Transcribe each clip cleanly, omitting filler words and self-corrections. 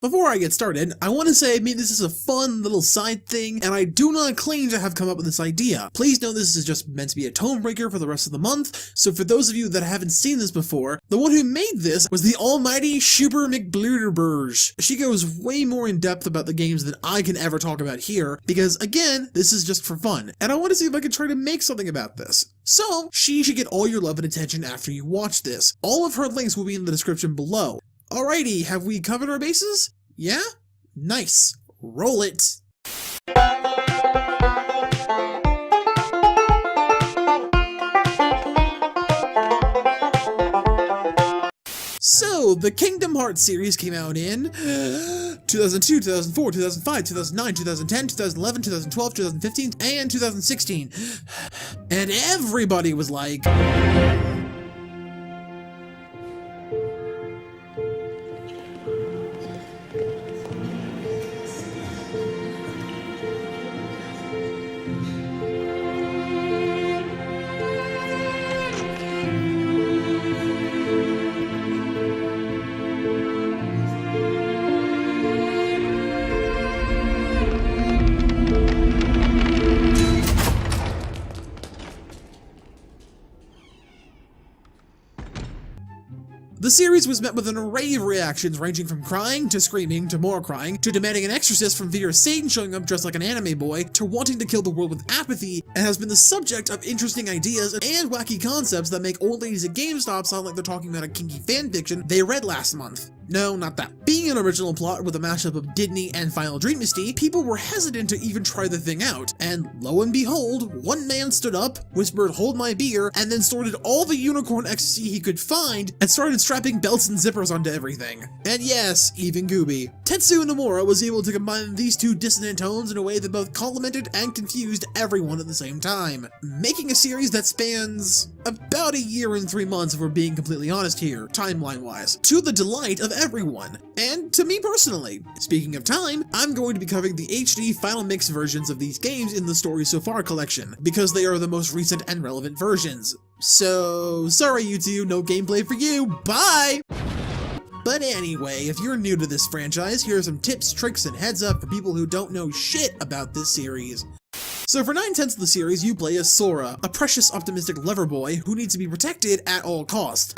Before I get started, I want to say this is a fun little side thing, and I do not claim to have come up with this idea. Please know this is just meant to be a tone breaker for the rest of the month, so for those of you that haven't seen this before, the one who made this was the almighty Schuber McBluderberge. She goes way more in depth about the games than I can ever talk about here, because again, this is just for fun, and I want to see if I can try to make something about this. So, she should get all your love and attention after you watch this. All of her links will be in the description below. Alrighty, have we covered our bases? Yeah? Nice. Roll it. So, the Kingdom Hearts series came out in 2002, 2004, 2005, 2009, 2010, 2011, 2012, 2015, and 2016. And everybody was like... The series was met with an array of reactions ranging from crying, to screaming, to more crying, to demanding an exorcist from Fear of Satan showing up dressed like an anime boy, to wanting to kill the world with apathy, and has been the subject of interesting ideas and wacky concepts that make old ladies at GameStop sound like they're talking about a kinky fanfiction they read last month. No, not that. Being an original plot with a mashup of Disney and Final Dreamisty, people were hesitant to even try the thing out, and lo and behold, one man stood up, whispered "hold my beer," and then sorted all the unicorn ecstasy he could find and started strapping belts and zippers onto everything. And yes, even Gooby. Tetsuya Nomura was able to combine these two dissonant tones in a way that both complimented and confused everyone at the same time, making a series that spans about a year and 3 months if we're being completely honest here, timeline-wise, to the delight of everyone, and to me personally. Speaking of time, I'm going to be covering the HD Final Mix versions of these games in the Story So Far collection, because they are the most recent and relevant versions. So, sorry you two, no gameplay for you, bye! But anyway, if you're new to this franchise, here are some tips, tricks, and heads up for people who don't know shit about this series. So for 9/10 of the series, you play as Sora, a precious optimistic lover boy who needs to be protected at all costs.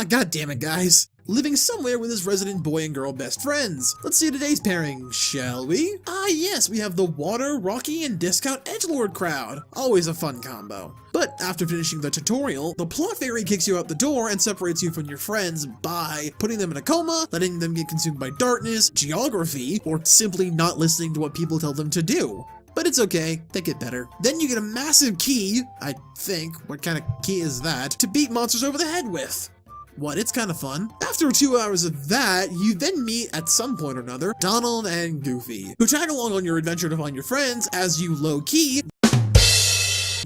God damn it, guys. Living somewhere with his resident boy and girl best friends. Let's see today's pairing, shall we? Yes, we have the Water, Rocky, and Discount Edgelord crowd. Always a fun combo. But after finishing the tutorial, the plot fairy kicks you out the door and separates you from your friends by putting them in a coma, letting them get consumed by darkness, geography, or simply not listening to what people tell them to do. But it's okay, they get better. Then you get a massive key, I think, what kind of key is that, to beat monsters over the head with. What, it's kind of fun. After 2 hours of that, you then meet, at some point or another, Donald and Goofy, who tag along on your adventure to find your friends as you low-key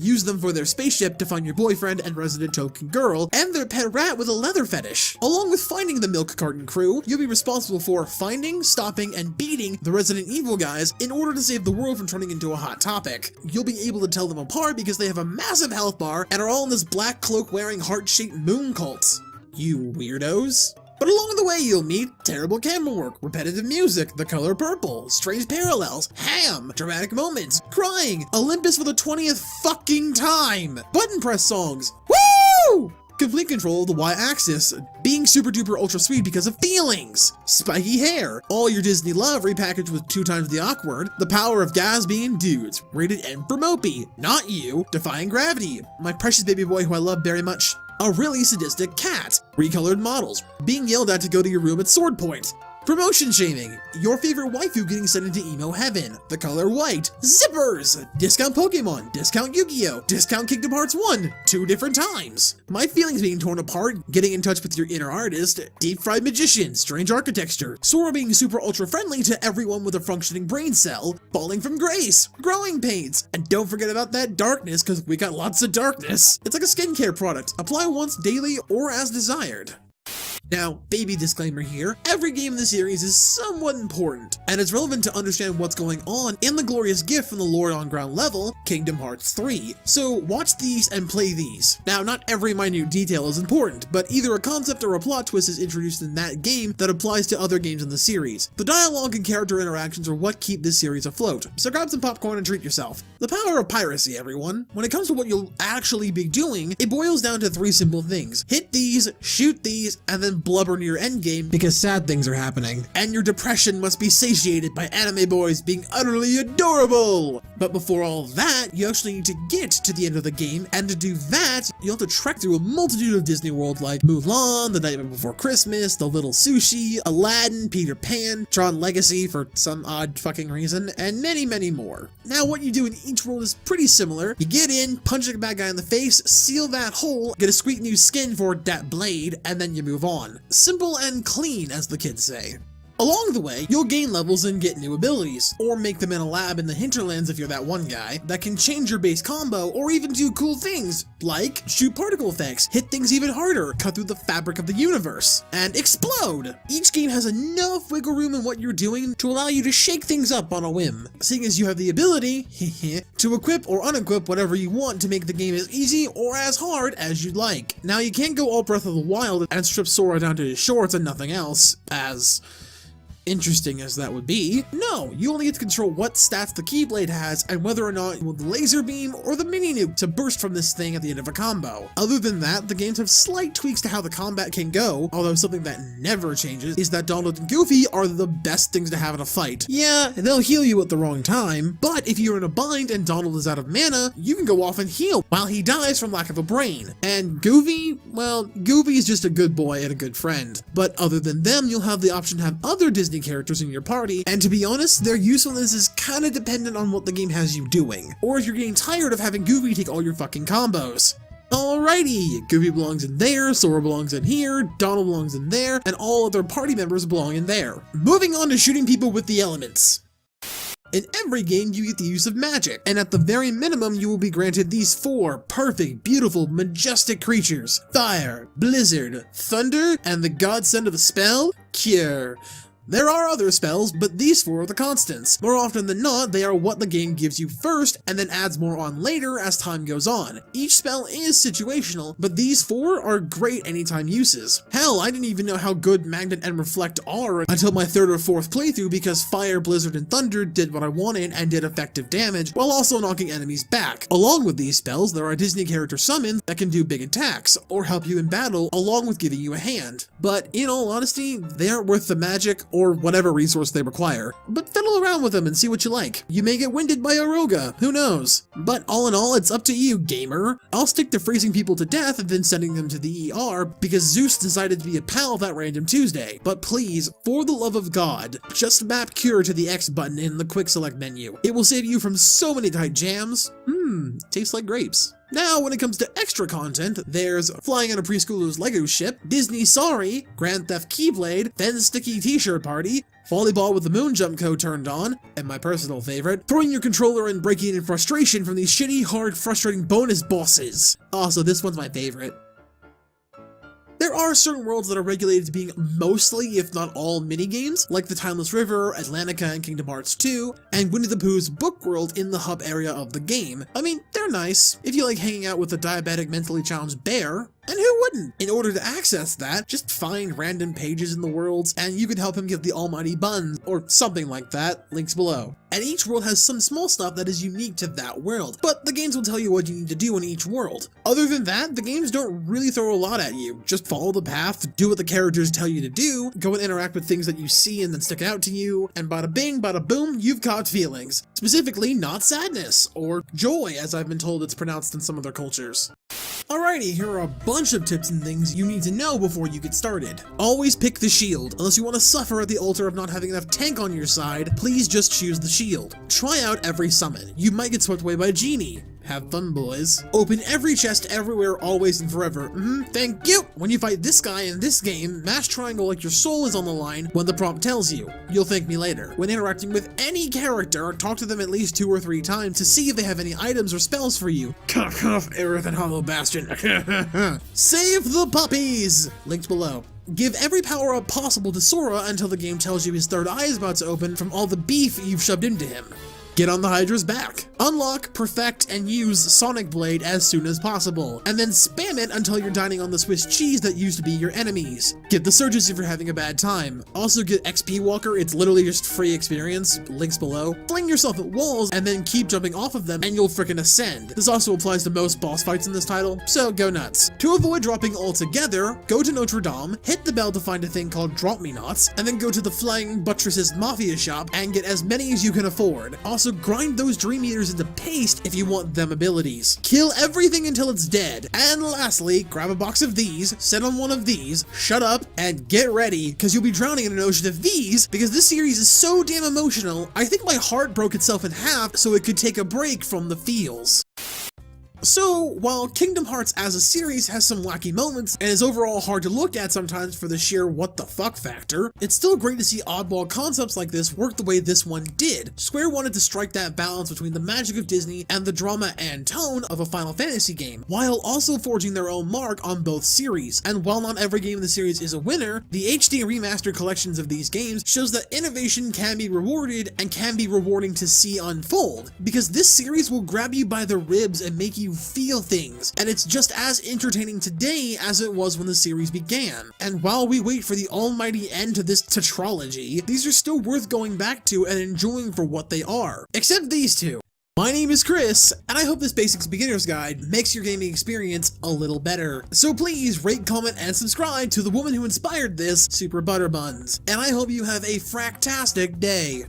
use them for their spaceship to find your boyfriend and resident token girl, and their pet rat with a leather fetish. Along with finding the milk carton crew, you'll be responsible for finding, stopping, and beating the Resident Evil guys in order to save the world from turning into a hot topic. You'll be able to tell them apart because they have a massive health bar and are all in this black cloak-wearing heart-shaped moon cult. You weirdos. But along the way you'll meet terrible camera work, repetitive music, the color purple, strange parallels, ham, dramatic moments, crying, Olympus for the 20th fucking time, button press songs, woo! Complete control of the Y-axis, being super duper ultra sweet because of feelings, spiky hair, all your Disney love repackaged with 2 times the awkward, the power of guys being dudes, rated M for mopey, not you, defying gravity, my precious baby boy who I love very much, a really sadistic cat, recolored models, being yelled at to go to your room at sword point, promotion shaming, your favorite waifu getting sent into emo heaven, the color white, zippers, discount Pokemon, discount Yu-Gi-Oh, discount Kingdom Hearts 1, 2 different times, my feelings being torn apart, getting in touch with your inner artist, deep-fried magician, strange architecture, Sora being super ultra friendly to everyone with a functioning brain cell, falling from grace, growing pains, and don't forget about that darkness because we got lots of darkness. It's like a skincare product, apply once daily or as desired. Now, baby disclaimer here, every game in the series is somewhat important, and it's relevant to understand what's going on in the glorious gift from the Lord on ground level, Kingdom Hearts 3. So watch these and play these. Now, not every minute detail is important, but either a concept or a plot twist is introduced in that game that applies to other games in the series. The dialogue and character interactions are what keep this series afloat, so grab some popcorn and treat yourself. The power of piracy, everyone. When it comes to what you'll actually be doing, it boils down to 3 simple things. Hit these, shoot these, and then blubber near endgame because sad things are happening. And your depression must be satiated by anime boys being utterly adorable! But before all that, you actually need to get to the end of the game, and to do that, you'll have to trek through a multitude of Disney World like Mulan, The Nightmare Before Christmas, The Little Sushi, Aladdin, Peter Pan, Tron Legacy for some odd fucking reason, and many, many more. Now, what you do in each world is pretty similar. You get in, punch a bad guy in the face, seal that hole, get a sweet new skin for that blade, and then you move on. Simple and clean, as the kids say. Along the way, you'll gain levels and get new abilities, or make them in a lab in the hinterlands if you're that one guy, that can change your base combo, or even do cool things, like shoot particle effects, hit things even harder, cut through the fabric of the universe, and explode! Each game has enough wiggle room in what you're doing to allow you to shake things up on a whim, seeing as you have the ability, to equip or unequip whatever you want to make the game as easy or as hard as you'd like. Now, you can't go all Breath of the Wild and strip Sora down to his shorts and nothing else, as interesting as that would be. No, you only get to control what stats the Keyblade has and whether or not you want the laser beam or the mini nuke to burst from this thing at the end of a combo. Other than that, the games have slight tweaks to how the combat can go, although something that never changes is that Donald and Goofy are the best things to have in a fight. Yeah, they'll heal you at the wrong time, but if you're in a bind and Donald is out of mana, you can go off and heal while he dies from lack of a brain. And Goofy, well, Goofy is just a good boy and a good friend. But other than them, you'll have the option to have other Disney characters in your party, and to be honest, their usefulness is kinda dependent on what the game has you doing, or if you're getting tired of having Goofy take all your fucking combos. Alrighty, Goofy belongs in there, Sora belongs in here, Donald belongs in there, and all other party members belong in there. Moving on to shooting people with the elements. In every game, you get the use of magic, and at the very minimum, you will be granted these 4 perfect, beautiful, majestic creatures: Fire, Blizzard, Thunder, and the godsend of the spell, Cure. There are other spells, but these 4 are the constants. More often than not, they are what the game gives you first, and then adds more on later as time goes on. Each spell is situational, but these 4 are great anytime uses. Hell, I didn't even know how good Magnet and Reflect are until my 3rd or 4th playthrough, because Fire, Blizzard, and Thunder did what I wanted and did effective damage, while also knocking enemies back. Along with these spells, there are Disney character summons that can do big attacks, or help you in battle, along with giving you a hand. But in all honesty, they aren't worth the magic or whatever resource they require. But fiddle around with them and see what you like. You may get winded by Oroga, who knows? But all in all, it's up to you, gamer. I'll stick to freezing people to death and then sending them to the ER because Zeus decided to be a pal that random Tuesday. But please, for the love of God, just map Cure to the X button in the quick select menu. It will save you from so many tight jams. Tastes like grapes. Now, when it comes to extra content, there's flying on a preschooler's Lego ship, Disney Sorry, Grand Theft Keyblade, Then Sticky T-shirt party, volleyball with the moon jump code turned on, and my personal favorite, throwing your controller and breaking in frustration from these shitty, hard, frustrating bonus bosses. Also, this one's my favorite. There are certain worlds that are regulated to being mostly, if not all, minigames, like the Timeless River, Atlantica in Kingdom Hearts 2, and Winnie the Pooh's Book World in the hub area of the game. I mean, they're nice, if you like hanging out with a diabetic mentally challenged bear. And who wouldn't? In order to access that, just find random pages in the worlds, and you can help him get the almighty buns, or something like that, links below. And each world has some small stuff that is unique to that world, but the games will tell you what you need to do in each world. Other than that, the games don't really throw a lot at you. Just follow the path, do what the characters tell you to do, go and interact with things that you see and then stick out to you, and bada bing, bada boom, you've caught feelings. Specifically, not sadness, or joy, as I've been told it's pronounced in some other cultures. Alrighty, here are a bunch of tips and things you need to know before you get started. Always pick the shield. Unless you want to suffer at the altar of not having enough tank on your side, please just choose the shield. Try out every summon. You might get swept away by Genie. Have fun, boys. Open every chest everywhere, always and forever. Thank you. When you fight this guy in this game, mash triangle like your soul is on the line when the prompt tells you. You'll thank me later. When interacting with any character, talk to them at least 2 or 3 times to see if they have any items or spells for you. Cough, cough, Aerith and Hollow Bastion. Save the puppies! Linked below. Give every power-up possible to Sora until the game tells you his third eye is about to open from all the beef you've shoved into him. Get on the Hydra's back. Unlock, perfect, and use Sonic Blade as soon as possible, and then spam it until you're dining on the Swiss cheese that used to be your enemies. Get the Surges if you're having a bad time. Also get XP Walker, it's literally just free experience, links below. Fling yourself at walls and then keep jumping off of them and you'll frickin' ascend. This also applies to most boss fights in this title, so go nuts. To avoid dropping altogether, go to Notre Dame, hit the bell to find a thing called Drop Me Nots, and then go to the Flying Buttresses Mafia shop and get as many as you can afford. Also grind those Dream Eaters into paste if you want them abilities. Kill everything until it's dead. And lastly, grab a box of these, sit on one of these, shut up, and get ready, because you'll be drowning in an ocean of these, because this series is so damn emotional, I think my heart broke itself in half so it could take a break from the feels. So, while Kingdom Hearts as a series has some wacky moments and is overall hard to look at sometimes for the sheer what the fuck factor, it's still great to see oddball concepts like this work the way this one did. Square wanted to strike that balance between the magic of Disney and the drama and tone of a Final Fantasy game, while also forging their own mark on both series. And while not every game in the series is a winner, the HD remastered collections of these games shows that innovation can be rewarded and can be rewarding to see unfold, because this series will grab you by the ribs and make you feel things, and it's just as entertaining today as it was when the series began. And while we wait for the almighty end to this tetralogy, these are still worth going back to and enjoying for what they are. Except these two. My name is Chris, and I hope this Basics Beginner's Guide makes your gaming experience a little better. So please rate, comment, and subscribe to the woman who inspired this, Super Butterbuns. And I hope you have a fractastic day.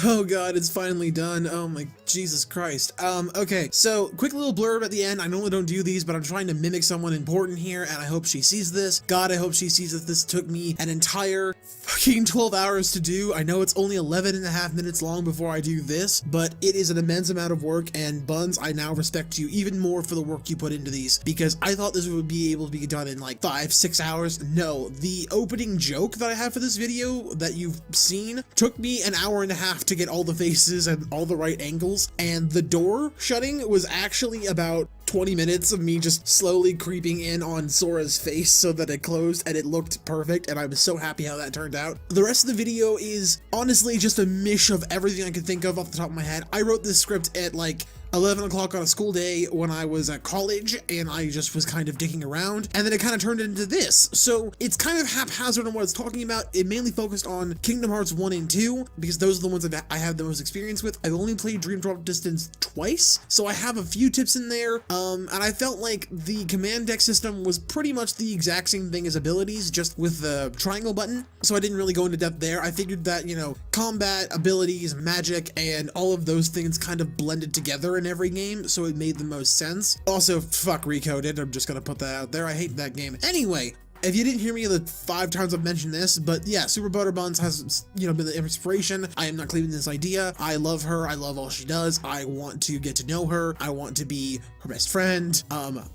Oh god, it's finally done. Oh my Jesus Christ. Okay, so quick little blurb at the end. I normally don't do these, but I'm trying to mimic someone important here, and I hope she sees this. God, I hope she sees that this took me an entire fucking 12 hours to do. I know it's only 11.5 minutes long before I do this, but it is an immense amount of work, and Buns, I now respect you even more for the work you put into these, because I thought this would be able to be done in like 5-6 hours. No, the opening joke that I have for this video that you've seen took me an hour and a half to get all the faces and all the right angles, and the door shutting was actually about 20 minutes of me just slowly creeping in on Sora's face so that it closed, and it looked perfect, and I was so happy how that turned out. The rest of the video is honestly just a mish of everything I could think of off the top of my head. I wrote this script at like 11 o'clock on a school day when I was at college, and I just was kind of dicking around, and then it kind of turned into this. So it's kind of haphazard on what it's talking about. It mainly focused on Kingdom Hearts 1 and 2, because those are the ones that I have the most experience with. I've only played Dream Drop Distance twice, so I have a few tips in there, and I felt like the command deck system was pretty much the exact same thing as abilities, just with the triangle button, so I didn't really go into depth there. I figured that, you know, combat, abilities, magic, and all of those things kind of blended together in every game, so it made the most sense. Also, fuck Recoded, I'm just gonna put that out there. I hate that game. Anyway, if you didn't hear me the 5 times I've mentioned this, but yeah, Super Butterbuns has, you know, been the inspiration. I am not claiming this idea. I love her. I love all she does. I want to get to know her. I want to be her best friend.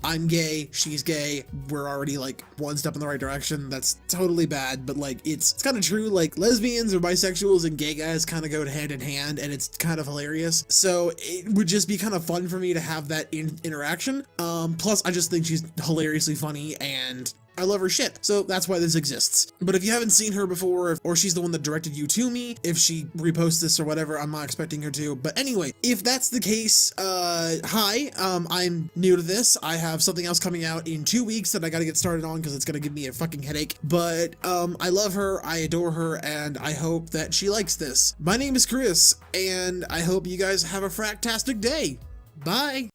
I'm gay. She's gay. We're already like one step in the right direction. That's totally bad, but like it's kind of true. Like lesbians or bisexuals and gay guys kind of go hand in hand, and it's kind of hilarious. So it would just be kind of fun for me to have that interaction. Plus, I just think she's hilariously funny, and I love her shit, so that's why this exists. But if you haven't seen her before, or she's the one that directed you to me, if she reposts this or whatever, I'm not expecting her to. But anyway, if that's the case, hi, I'm new to this. I have something else coming out in 2 weeks that I gotta get started on because it's gonna give me a fucking headache. But I love her, I adore her, and I hope that she likes this. My name is Chris, and I hope you guys have a fractastic day. Bye!